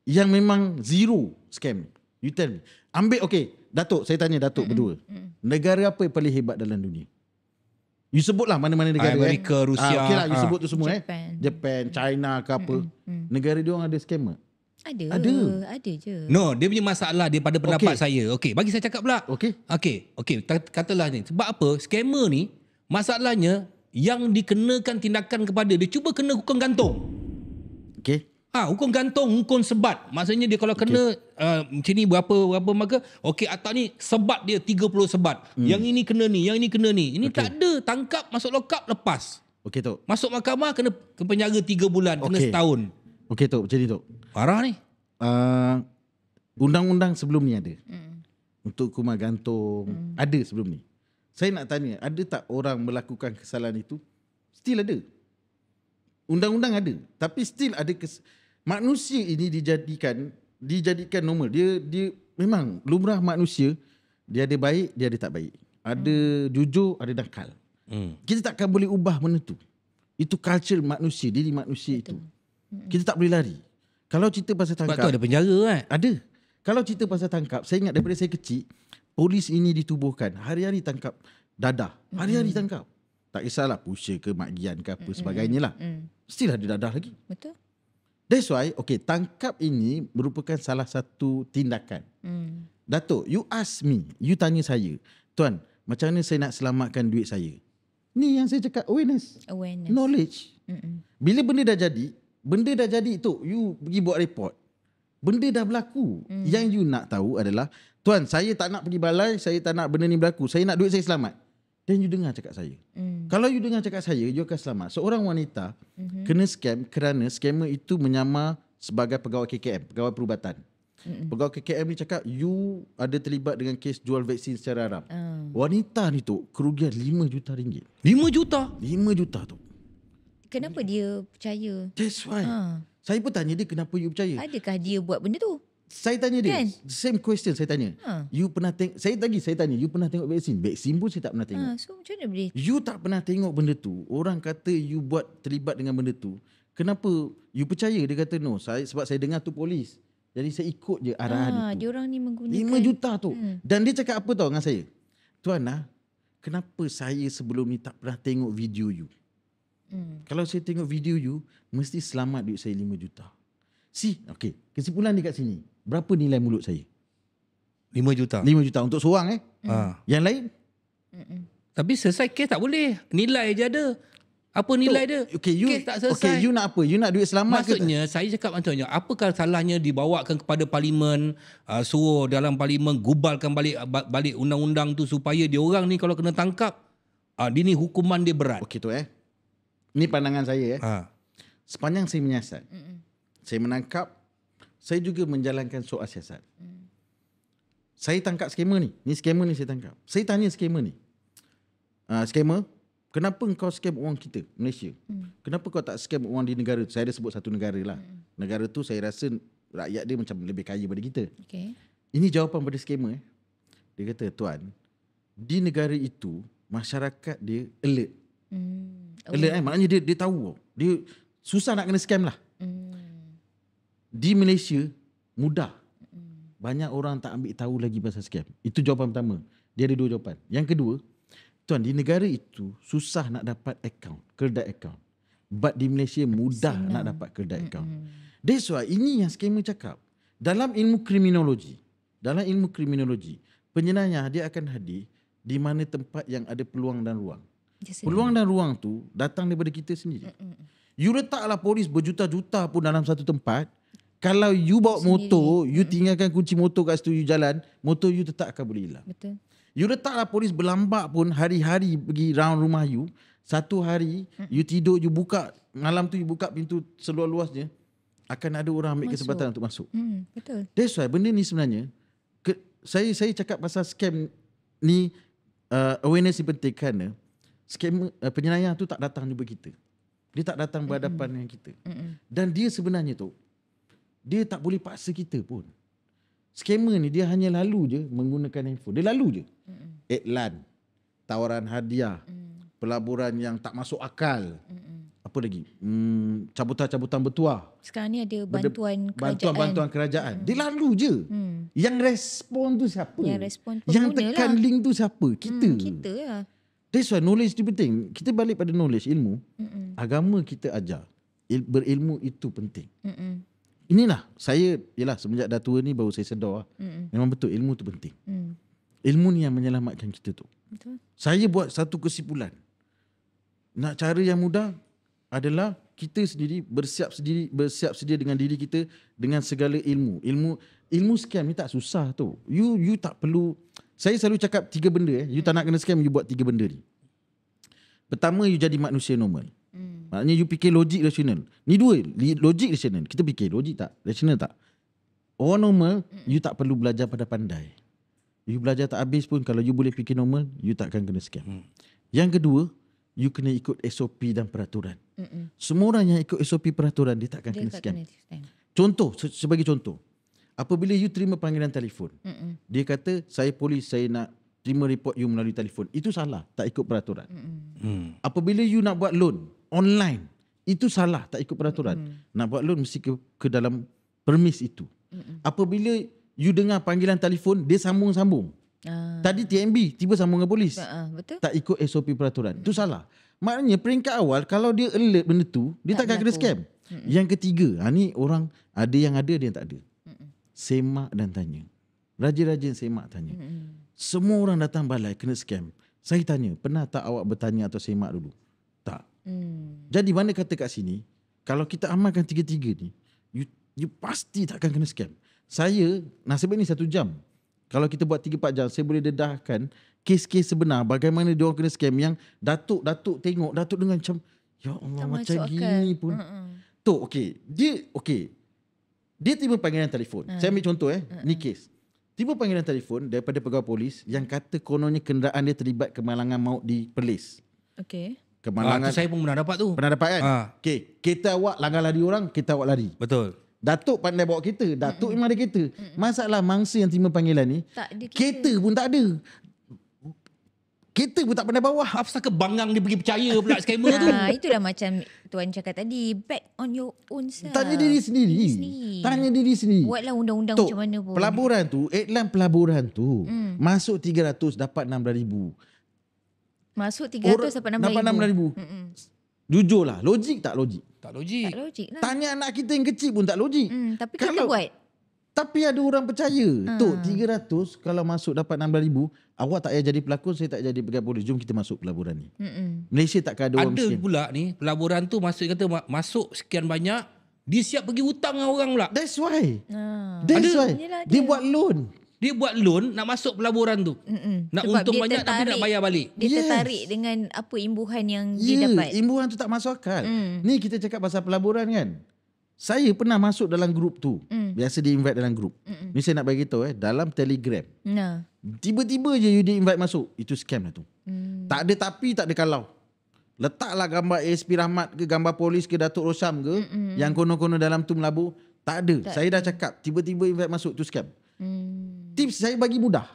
yang memang zero scam. You tell me. Ambil, okay. Datuk, saya tanya Datuk berdua. Negara apa yang paling hebat dalam dunia? You sebutlah mana-mana negara. Amerika, Rusia. Okay lah, you sebut tu semua. Japan. Japan, China ke apa. Negara dia orang ada scammer. Ada je. No, dia punya masalah dia pada pendapat saya. Okey, bagi saya cakap pula. Okey. Okey, katalah ni. Sebab apa? Scammer ni, masalahnya yang dikenakan tindakan kepada dia, cuba kena hukum gantung. Okay. Hukum gantung, hukum sebat. Maksudnya dia kalau kena macam ni berapa maka okey atas ni sebat dia 30 sebat. Yang ini kena ni, yang ini kena ni. Ini tak ada, tangkap, masuk lokap, lepas. Okey Tok. Masuk mahkamah kena ke penjara 3 bulan, kena setahun. Okey Tok, macam ni Tok. Parah ni. Undang-undang sebelum ni ada. Untuk hukuman gantung, ada sebelum ni. Saya nak tanya, ada tak orang melakukan kesalahan itu? Still ada. Undang-undang ada, tapi still ada manusia ini dijadikan normal. Dia memang lumrah manusia, dia ada baik, dia ada tak baik. Ada jujur, ada dangkal. Kita takkan boleh ubah benda tu. Itu culture manusia, diri manusia itu. Kita tak boleh lari. Kalau cerita pasal tangkap, Sebab tu ada penjara kan? ada. Kalau cerita pasal tangkap, saya ingat daripada saya kecil, polis ini ditubuhkan, hari-hari tangkap dadah. Hari-hari tangkap. Tak kisahlah pusher ke Mak Gian ke apa sebagainya lah. Still ada dadah lagi. Betul. That's why, okay, tangkap ini merupakan salah satu tindakan. Datuk, you ask me, you tanya saya, Tuan, macam mana saya nak selamatkan duit saya? Ni yang saya cakap, awareness. Knowledge. Bila benda dah jadi tu, you pergi buat report. Benda dah berlaku. Yang you nak tahu adalah, Tuan, saya tak nak pergi balai, saya tak nak benda ni berlaku, saya nak duit saya selamat. Dan you dengar cakap saya. Kalau you dengar cakap saya, you akan selamat. Seorang wanita kena scam kerana scammer itu menyamar sebagai pegawai KKM, pegawai perubatan. Pegawai KKM ni cakap, you ada terlibat dengan kes jual vaksin secara haram. Wanita ni tu kerugian RM5 juta. 5 juta? 5 juta tu. Kenapa dia percaya? That's why. Saya pun tanya dia, kenapa you percaya? Adakah dia buat benda tu? Saya tanya dia, Kan? same question saya tanya. You pernah tengok, saya tanya, you pernah tengok vaksin? Vaksin pun saya tak pernah tengok. So macam mana boleh? You tak pernah tengok benda tu. Orang kata you buat terlibat dengan benda tu. Kenapa you percaya? Dia kata no, sebab saya dengar tu polis. Jadi saya ikut je arahan itu. Dia orang ni menggunakan 5 juta tu. Dan dia cakap apa tau dengan saya? Tuan kenapa saya sebelum ni tak pernah tengok video you? Kalau saya tengok video you, mesti selamat duit saya 5 juta. Okay. Kesimpulan dia kat sini. Berapa nilai mulut saya? 5 juta. 5 juta untuk seorang Yang lain? Tapi selesai kes tak boleh. Nilai je ada. Apa nilai dia? Okay, kes tak selesai. Okay, you nak apa? You nak duit selamat Maksudnya, saya cakap macamnya, apakah salahnya dibawakan kepada parlimen, suruh dalam parlimen gubalkan balik undang-undang tu supaya dia orang ni kalau kena tangkap, dia ni hukuman dia berat. Okey tu Ni pandangan saya Sepanjang saya menyiasat, saya menangkap, saya juga menjalankan soal siasat. Saya tangkap scammer ni. Ni scammer ni saya tangkap. Saya tanya scammer ni. Scammer, kenapa kau scam orang kita, Malaysia? Kenapa kau tak scam orang di negara? Saya ada sebut satu negara lah. Negara tu saya rasa rakyat dia macam lebih kaya daripada kita. Okay. Ini jawapan pada scammer. Dia kata, Tuan, di negara itu, masyarakat dia alert. Alert maknanya dia tahu. Dia susah nak kena scam lah. Di Malaysia, mudah. Banyak orang tak ambil tahu lagi pasal scam. Itu jawapan pertama. Dia ada 2 jawapan. Yang kedua, Tuan, di negara itu susah nak dapat akaun, kedai akaun. But di Malaysia mudah nak dapat kedai akaun. That's why ini yang scammer cakap. Dalam ilmu kriminologi, penjenayah dia akan hadir di mana tempat yang ada peluang dan ruang. Peluang dan ruang tu datang daripada kita sendiri. You letaklah polis berjuta-juta pun dalam satu tempat, kalau you bawa motor, you tinggalkan kunci motor kat situ, you jalan, motor you tetap akan boleh hilang. Betul. You letaklah polis berlambak pun hari-hari pergi round rumah you, satu hari you tidur, you buka, malam tu you buka pintu seluas-luasnya, akan ada orang ambil kesempatan untuk masuk. Betul. That's why benda ni sebenarnya, saya cakap pasal scam ni, awareness ni penting kerana scam, penjenayah tu tak datang jumpa kita. Dia tak datang berhadapan dengan kita. Dan dia sebenarnya tu, dia tak boleh paksa kita pun. Scammer ni dia hanya lalu je menggunakan handphone. Dia lalu je. Iklan, tawaran hadiah, pelaburan yang tak masuk akal. Apa lagi? Cabutan-cabutan bertuah. Sekarang ni ada bantuan kerajaan. Bantuan kerajaan. Dia lalu je. Yang respon tu siapa? Yang respon Yang pengguna tekan lah. link tu siapa? Kita. Kita lah. That's why knowledge tu penting. Kita balik pada knowledge, ilmu. Agama kita ajar. Berilmu itu penting. Inilah saya, yelah semenjak dah tua ni baru saya sedar. Memang betul ilmu tu penting. Ilmu ni yang menyelamatkan kita tu. Betul. Saya buat satu kesimpulan. Nak cara yang mudah adalah kita sendiri bersiap sedia dengan diri kita dengan segala ilmu. Ilmu scam ni tak susah tu. You tak perlu. Saya selalu cakap 3 benda. You tak nak kena scam, you buat 3 benda ni. Pertama, you jadi manusia normal. Maknanya you fikir logik rasional. Ni 2, logik rasional. Kita fikir logik tak, rasional tak. Orang normal, you tak perlu belajar pada pandai. You belajar tak habis pun, kalau you boleh fikir normal, you takkan kena scam. Yang kedua, you kena ikut SOP dan peraturan. Semua orang yang ikut SOP peraturan, dia takkan kena scam. Contoh, sebagai contoh. Apabila you terima panggilan telefon, dia kata, saya polis, saya nak terima report you melalui telefon. Itu salah, tak ikut peraturan. Apabila you nak buat loan online, itu salah, tak ikut peraturan. Nak buat loan mesti ke dalam permis itu. Apabila you dengar panggilan telefon, dia sambung-sambung. Tadi TMB, tiba sambung dengan polis. Betul. Tak ikut SOP peraturan. Itu salah. Maknanya peringkat awal, kalau dia alert benda tu, dia takkan kena scam. Yang ketiga, ni orang ada yang tak ada. Semak dan tanya. Rajin-rajin semak tanya. Semua orang datang balai kena scam. Saya tanya, pernah tak awak bertanya atau semak dulu? Tak. Jadi mana kata kat sini, kalau kita amalkan 3-3 ni, you pasti takkan kena scam. Saya, nasib ni 1 jam. Kalau kita buat 3-4 jam, saya boleh dedahkan kes-kes sebenar bagaimana dia orang kena scam yang Datuk tengok, Datuk dengan macam, ya Allah Tak macam masuk gini akal. pun. Tu Dia tiba panggilan telefon. Saya ambil contoh ni kes. Tiba panggilan telefon daripada pegawai polis yang kata kononnya kenderaan dia terlibat kemalangan maut di Perlis. Okey. Kemalangan. Tu saya pun pernah dapat tu. Pernah dapat kan? Okey, kereta awak langgar lari orang, kereta awak lari. Betul. Datuk pandai bawa kereta. Datuk memang ada kereta. Masalah mangsa yang terima panggilan ni, Tak ada kereta pun tak ada. Kereta pun tak pandai bawa. Apa pasal kebangang dia pergi percaya pula scammer tu. Itulah macam Tuan cakap tadi, back on your own self. Tanya diri sendiri. Tanya diri sendiri. Buatlah undang-undang Tok, macam mana pun. Pelaburan tu, iklan pelaburan tu, masuk 300 dapat 6,000. Masuk 300 dapat 6,000. Jujurlah, logik tak logik? Tak logik. Tak logik lah. Tanya anak kita yang kecil pun tak logik. Tapi kita buat. Tapi ada orang percaya. Tok, 300 kalau masuk dapat 6,000, awak tak payah jadi pelakon, saya tak jadi pegawai polis. Jom kita masuk pelaburan ni. Malaysia takkan ada orang Ada miskin. pula ni pelaburan tu maksud kata masuk sekian banyak, dia siap pergi hutang dengan orang pula. That's why. Ada. Why. Yelah, Dia buat loan. Dia buat loan nak masuk pelaburan tu. Nak Sebab untung dia banyak tapi nak bayar balik. Dia Yes. tertarik dengan apa imbuhan yang dia dapat. Imbuhan tu tak masuk akal. Ni kita cakap pasal pelaburan kan. Saya pernah masuk dalam grup tu. Biasa di invite dalam grup. Ni saya nak bagi tahu dalam Telegram. Nah. Tiba-tiba je you di invite masuk. Itu scam lah tu. Tak ada tapi, tak ada kalau. Letaklah gambar ASP Rahmat ke, gambar polis ke, Datuk Rosyam ke, yang kono-kono dalam tu melabur. Tak ada. Saya dah cakap, tiba-tiba invite masuk tu scam. Tips saya bagi mudah.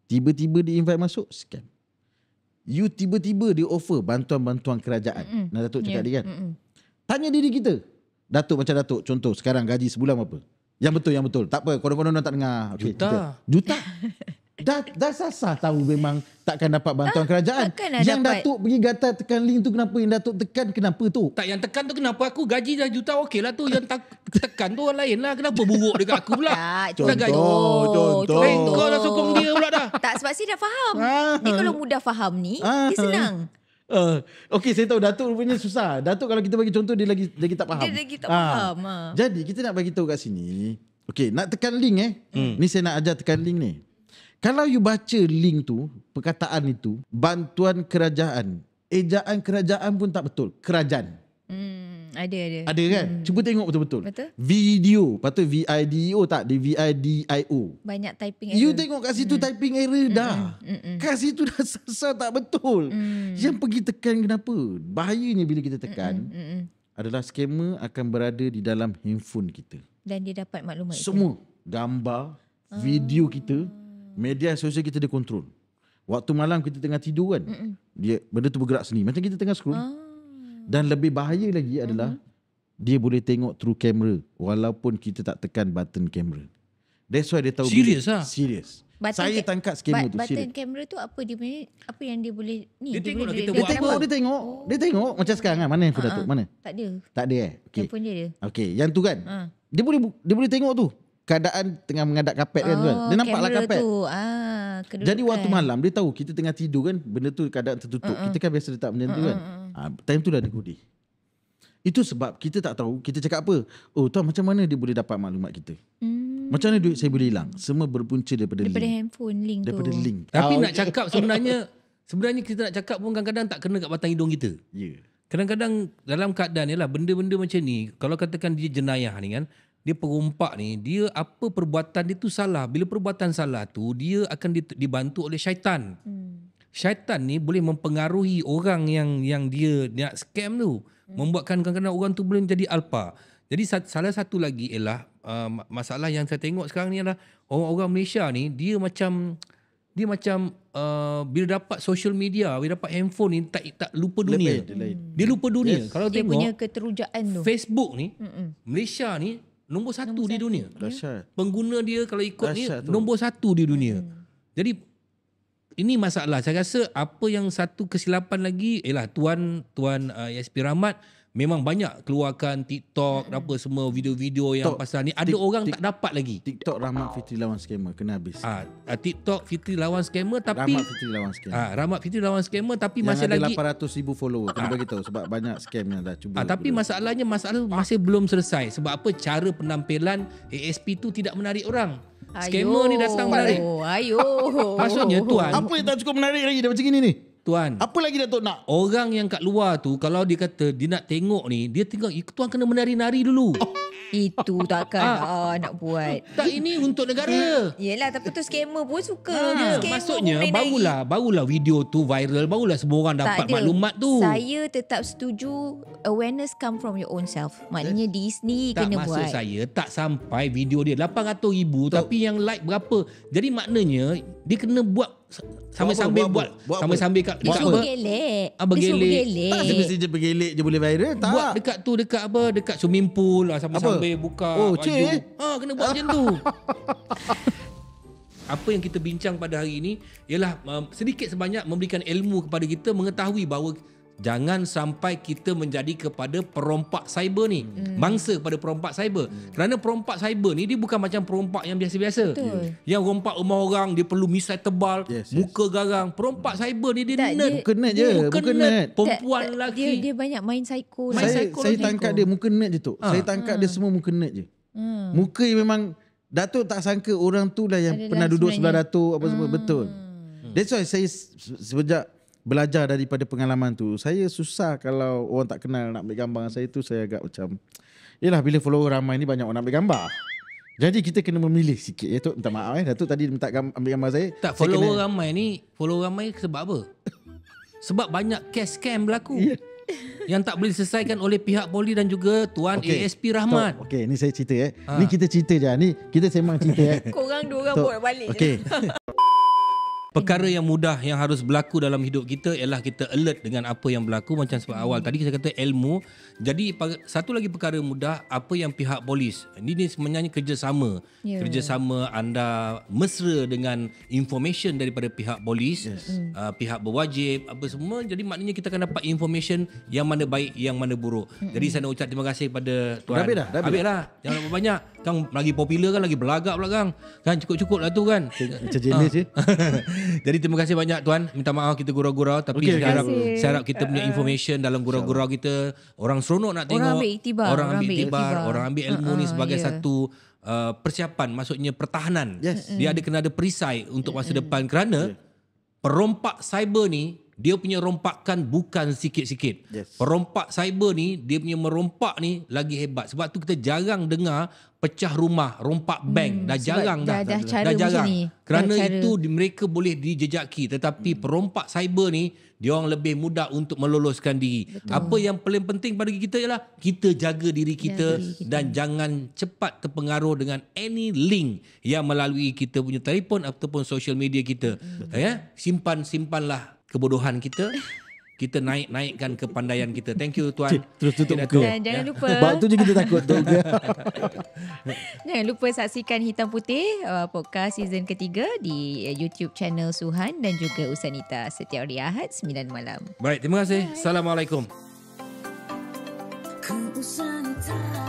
Tiba-tiba di invite masuk, scam. You tiba-tiba di offer bantuan-bantuan kerajaan. Nah, Datuk cakap dia kan. Tanya diri kita. Datuk macam Datuk, contoh sekarang gaji sebulan berapa? Yang betul. Tak apa, konon-konon tak dengar. Okay, Juta. Dah sasar tahu memang takkan dapat bantuan kerajaan. Yang dapat. Datuk pergi gatal tekan link tu kenapa? Yang Datuk tekan kenapa tu? Tak, yang tekan tu kenapa aku gaji dah juta okey lah tu. Yang tekan tu orang lain lah. Kenapa buruk dekat aku pula? Contoh. Kau dah sokong dia pula dah. Tak, sebab saya dah faham. Dia kalau mudah faham ni, dia senang. Okey, saya tahu Datuk rupanya susah. Datuk kalau kita bagi contoh dia lagi tak faham. Dia lagi tak faham. Jadi kita nak bagi tahu kat sini. Okey, nak tekan link Ni saya nak ajar tekan link ni. Kalau you baca link tu, perkataan itu, bantuan kerajaan, ejaan kerajaan pun tak betul. Kerajaan. Ada. Ada kan? Cuba tengok betul-betul. Betul. Video, patut VIDO tak? VIDIO. Banyak typing You error. tengok kat situ typing error dah. Kat situ dah sasar tak betul. Yang pergi tekan kenapa? Bahayanya bila kita tekan adalah scammer akan berada di dalam handphone kita. Dan dia dapat maklumat itu. Semua gambar, video kita, media sosial kita dia kontrol. Waktu malam kita tengah tidur kan, dia benda tu bergerak sendiri. Macam kita tengah scroll. Dan lebih bahaya lagi adalah dia boleh tengok through camera walaupun kita tak tekan button camera. That's why dia tahu. Serius lah? Serius. Saya tangkap scammer tu. Button Serius. kamera tu apa dia punya, apa yang dia boleh ni? Dia tengok lah kita Dia buat tengok, apa? dia tengok. Macam sekarang kan. Mana handphone Datuk? Mana? Tak ada. Tak ada Okay. Handphone dia ada. Okay, yang tu kan. Dia boleh tengok tu. Keadaan tengah mengadap kapet kan tu kan. Dia nampak lah kamera kapet. tu. Kedudukan. Jadi waktu malam dia tahu kita tengah tidur kan, benda tu keadaan tertutup. Kita kan biasa letak benda tu kan. Time tu lah dia godeh. Itu sebab kita tak tahu, kita cakap apa? Oh, tahu macam mana dia boleh dapat maklumat kita? Macam mana duit saya boleh hilang? Semua berpunca daripada link. handphone link Daripada tu. link. Tapi nak cakap sebenarnya kita nak cakap pun kadang-kadang tak kena kat batang hidung kita. Ya. Kadang-kadang dalam keadaan ni lah benda-benda macam ni, kalau katakan dia jenayah ni kan, dia perompak ni, dia apa perbuatan dia tu salah. Bila perbuatan salah tu, dia akan dibantu oleh syaitan. Syaitan ni boleh mempengaruhi orang yang dia nak scam tu. Membuatkan kadang-kadang orang tu boleh menjadi alpa. Jadi salah satu lagi ialah masalah yang saya tengok sekarang ni adalah orang-orang Malaysia ni, dia macam bila dapat social media, bila dapat handphone ni tak lupa dunia. Dia lupa dunia. Kalau Dia tengok punya keterujaan tu. Facebook ni, Malaysia ni nombor satu di dunia. Dahsyat. Pengguna dia kalau ikut ni Dahsyat tu. nombor satu di dunia. Jadi ini masalah. Saya rasa apa yang satu kesilapan lagi ialah Tuan ESP Rahmat memang banyak keluarkan TikTok apa semua video-video yang pasal ni. Ada orang tak dapat lagi. TikTok Rahmat Fitri lawan scammer kena habis. TikTok Fitri lawan scammer tapi Rahmat Fitri lawan scammer. Rahmat Fitri lawan scammer tapi Yang masih ada lagi 800,000 follower kena bagi tahu sebab banyak scam yang dah cuba. tapi masalah masih belum selesai. Sebab apa? Cara penampilan ASP tu tidak menarik orang. Scammer ni datang menarik. Ayo. Maksudnya Tuan, Apa yang tak cukup menarik lagi dah macam gini ni? Tuan, Apa lagi Datuk nak? orang yang kat luar tu kalau dia kata dia nak tengok ni, dia tengok Tuan kena menari-nari dulu. Itu takkan nak buat. Tak, ini untuk negara. Yelah, tapi tu scammer pun suka. Scammer Maksudnya pun boleh barulah video tu viral, barulah semua orang dapat Tak ada. maklumat tu. Saya tetap setuju awareness come from your own self. Maknanya diri sendiri Tak, kena maksud buat. saya tak sampai video dia 800,000 tapi yang like berapa. Jadi maknanya dia kena buat sambil-sambil buat Buat apa? sambil-sambil kat Dia dekat suruh apa? bergelek. Bergelek. Tak mesti je bergelek je boleh viral. Tak. Buat dekat tu dekat apa? Dekat swimming pool sambil-sambil buka Oh, baju. cik. Kena buat macam tu. Apa yang kita bincang pada hari ini ialah sedikit sebanyak memberikan ilmu kepada kita mengetahui bahawa jangan sampai kita menjadi kepada perompak cyber ni. Mangsa kepada perompak cyber. Kerana perompak cyber ni dia bukan macam perompak yang biasa-biasa. Betul. Yang rompak rumah orang dia perlu misai tebal, Yes, muka garang. Perompak cyber ni dia Tak, nerd. Bukan net je. Bukan net. Perempuan lelaki. Dia banyak main psycho. Main Saya psikologi tangkap dia muka net je tu. Saya tangkap dia semua muka net je. Muka yang memang Datuk tak sangka orang tu lah yang Adalah pernah duduk sebenarnya. sebelah Datuk apa semua. Betul. That's why saya sejak belajar daripada pengalaman tu, saya susah kalau orang tak kenal nak ambil gambar dengan saya tu, saya agak macam yelah bila follower ramai ni banyak orang nak ambil gambar. Jadi kita kena memilih sikit. Datuk minta maaf Datuk tadi minta ambil gambar saya. Tak, saya follower kena, ramai sebab apa? Sebab banyak case scam berlaku. Ya. Yang tak boleh diselesaikan oleh pihak polis dan juga Tuan ASP Rahmat. Okey, ni saya cerita Ni kita cerita je. Ni kita sembang cerita Korang dua orang Tok, boleh balik. Okey. Perkara yang mudah yang harus berlaku dalam hidup kita ialah kita alert dengan apa yang berlaku. Macam sebab awal tadi saya kata ilmu. Jadi satu lagi perkara mudah, apa yang pihak polis. Ini sebenarnya kerjasama. Ya. Kerjasama anda mesra dengan information daripada pihak polis. Pihak berwajib apa semua. Jadi maknanya kita akan dapat information yang mana baik, yang mana buruk. Jadi saya nak ucap terima kasih kepada Tuan. Dah habis Dah. Jangan lupa banyak. Kang lagi popular kan, lagi belagak pula Kang. Kan cukup-cukup lah tu kan. Macam jenis je. Jadi terima kasih banyak Tuan. Minta maaf kita gurau-gurau tapi Okey, saya harap kita punya information dalam gurau-gurau kita orang seronok nak tengok. ambil iktibar, Orang ambil iktibar, orang ambil ilmu ni sebagai ya. satu persiapan, maksudnya pertahanan. Yes. Dia kena ada perisai untuk masa depan kerana perompak cyber ni dia punya rompakan bukan sikit-sikit. Yes. Perompak cyber ni, dia punya merompak ni lagi hebat. Sebab tu kita jarang dengar pecah rumah, rompak bank. Dah jarang dah. dah cara jarang. macam ni. Kerana Dah cara. itu mereka boleh dijejaki. Tetapi perompak cyber ni, dia orang lebih mudah untuk meloloskan diri. Betul. Apa yang paling penting bagi kita ialah kita jaga diri kita, dan jangan cepat terpengaruh dengan any link yang melalui kita punya telefon ataupun social media kita. Ya, simpanlah kebodohan kita. Kita naikkan kepandaian kita. Thank you Tuan. Terus tutup Okay, muka. Dan jangan lupa Sebab tu je kita takut tu. jangan lupa saksikan Hitam Putih podcast season ketiga di YouTube channel Suhan dan juga Usanita setiap hari Ahad 9 malam. Baik, terima kasih. Assalamualaikum. Ku Usanita.